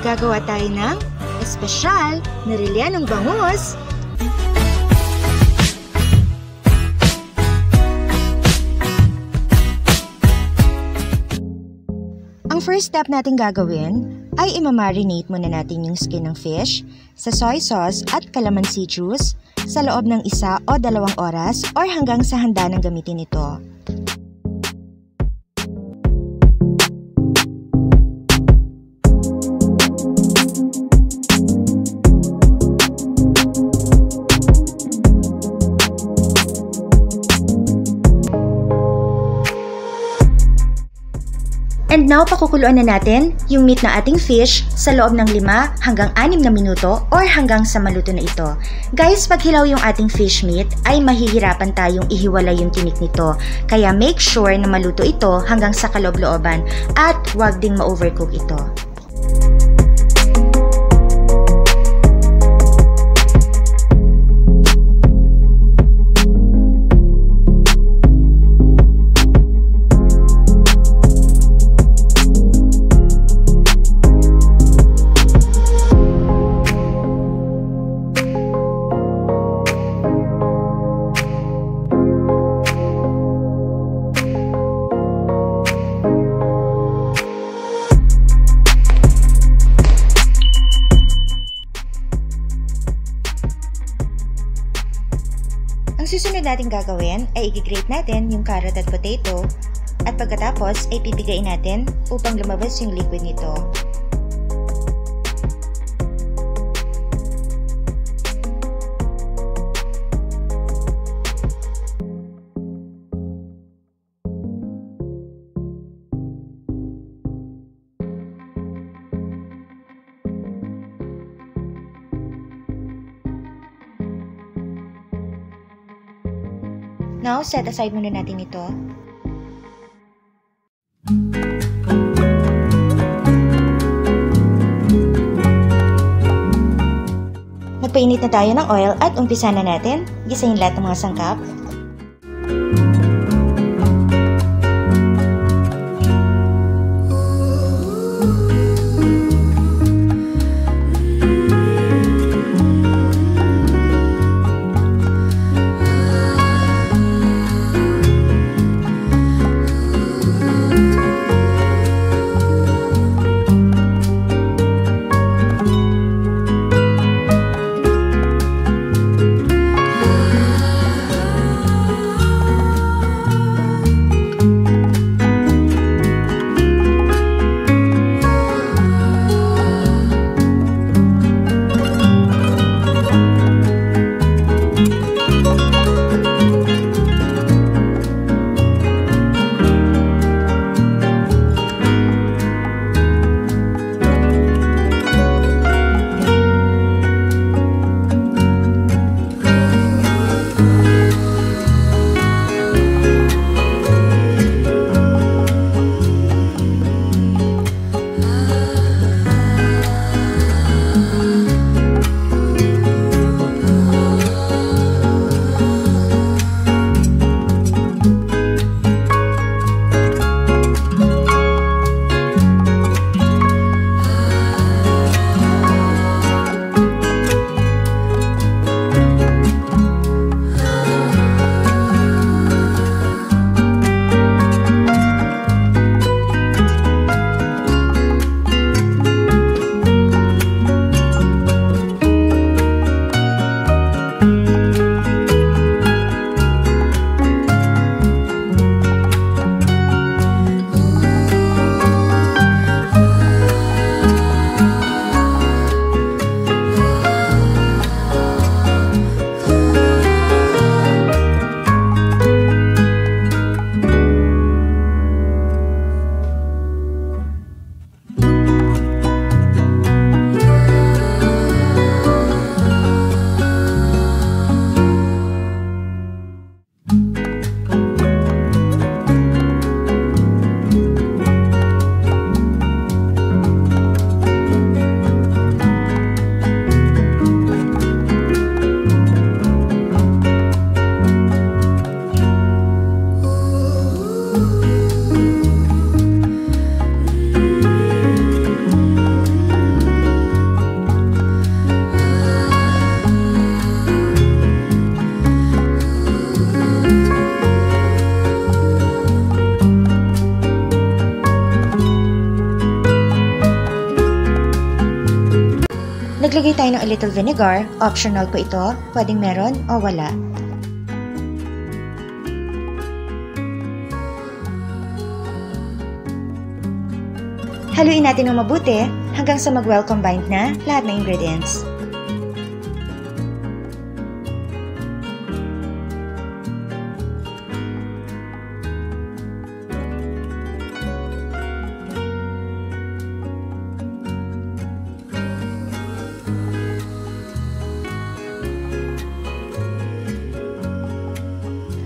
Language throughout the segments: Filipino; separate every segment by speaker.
Speaker 1: Gagawa tayo ng espesyal na rellenong bangus. Ang first step natin gagawin ay imamarinate muna natin yung skin ng fish sa soy sauce at calamansi juice sa loob ng 1 o 2 oras or hanggang sa handa ng gamitin ito. And now, pakukuluan na natin yung meat na ating fish sa loob ng 5 hanggang 6 na minuto or hanggang sa maluto na ito. Guys, pag hilaw yung ating fish meat, ay mahihirapan tayong ihiwalay yung tinik nito. Kaya make sure na maluto ito hanggang sa kaloob-looban at huwag ding ma-overcook ito. Ang susunod natin gagawin ay i-grate natin yung carrot at potato at pagkatapos ay pipigain natin upang lumabas yung liquid nito. Now, set aside muna natin ito. Nagpainit na tayo ng oil at umpisa na natin. Gisahin lahat ng mga sangkap. Naglagay tayo ng a little vinegar. Optional po ito. Pwedeng meron o wala. Haluin natin ng mabuti hanggang sa mag-well combined na lahat ng ingredients.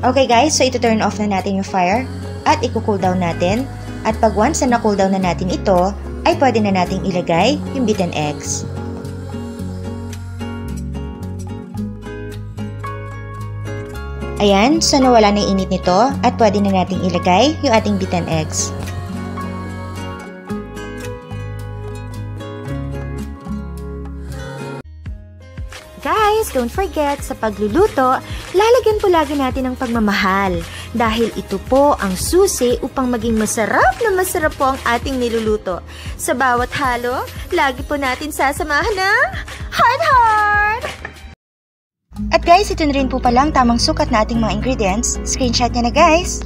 Speaker 1: Okay guys, so ito-turn off na natin yung fire at i-cool down natin. At pag once na na-cool down na natin ito, ay pwede na nating ilagay yung beaten eggs. Ayan, so nawala na yung init nito at pwede na nating ilagay yung ating beaten eggs. Guys, don't forget, sa pagluluto, lalagyan po lagi natin ng pagmamahal. Dahil ito po ang susi upang maging masarap na masarap po ang ating niluluto. Sa bawat halo, lagi po natin sasamahan ng heart! At guys, ito na rin po palang tamang sukat na ating mga ingredients. Screenshot niya na guys!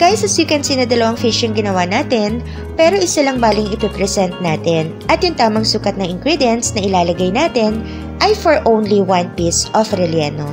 Speaker 1: Guys, as you can see na dalawang fish yung ginawa natin, pero isa lang baling ipipresent natin. At yung tamang sukat ng ingredients na ilalagay natin ay for only 1 piece of relleno.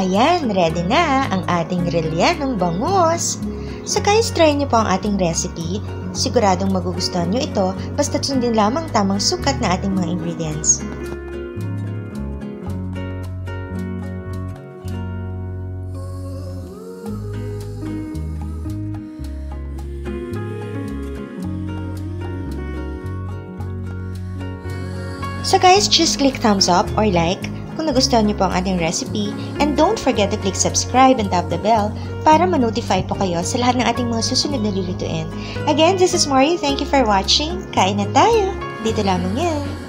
Speaker 1: Ayan, ready na ang ating rellenong bangus. So guys, try nyo po ang ating recipe. Siguradong magugustuhan nyo ito, basta sundin lamang tamang sukat na ating mga ingredients. So guys, just click thumbs up or like kung nagustuhan niyo po ang ating recipe, and don't forget to click subscribe and tap the bell para ma-notify po kayo sa lahat ng ating mga susunod na lulutuin. Again, this is Mori. Thank you for watching. Kain na tayo! Dito lamang yan.